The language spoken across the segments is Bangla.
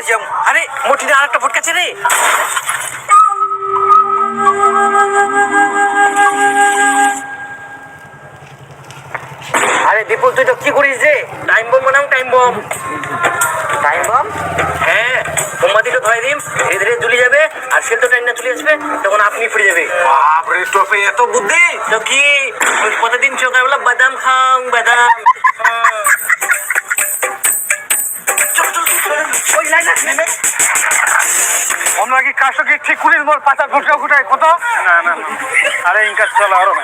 যাম। আরে মোটিনে আরেকটা ফটকাছে রে। আরে বিপুল তুই তো কি করিস রে? টাইম বম বানাও, টাইম বম। Time bomb? হ্যাঁ, মোমবাতিটা ধরে দিম, ধীরে ধীরে জ্বলে যাবে আর সে তো টাইম না চলে আসবে, তখন আপনি ফিরে যাবে। বাপরে টোপে এত বুদ্ধি! তো কি ওই প্রতিদিন সকালবেলা বাদাম খাও, বাদাম। ওই লাইন না আমরা কি কাশকে ঠিক করিস মোর পাতা ঘুরতে ঘুরতে কত? না না না, আরে ইনকা চল আরো না,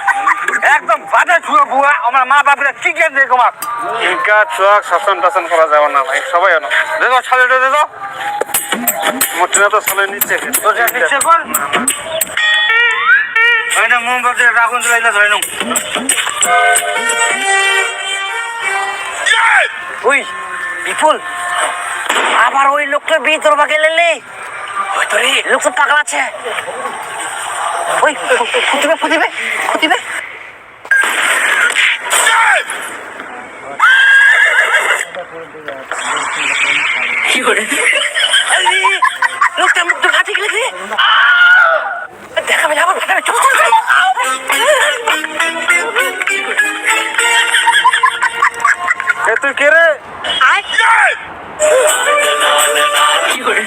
একদম বাজে ছুঁড়ো বুয়া। আমার মা বাপরা কি জ্ঞান দেয় তোমার? ইনকা চক শাসন টাসন করা যাবে না ভাই, সবাই জানো। দেখো ছালে দেখো মোটনা তো ছালে নিচে তো যা নিচে কর। ওই না মোমবাতি রাখুন লাইলা ধরে নাও। ওই বিপুল, আবার ওই লোকটার বিয়ে তোর বাকে লেলে। ওই তো রে, লোক তো পাগল আছে। ওই ফুটিবে ফুটিবে ফুটিবে। কি করে লোকটা মুখ তো ঘাটে গেলে রে। দেখাবে আবার দেখাবে, চল চল চল। এ তুই কে রে? কি করে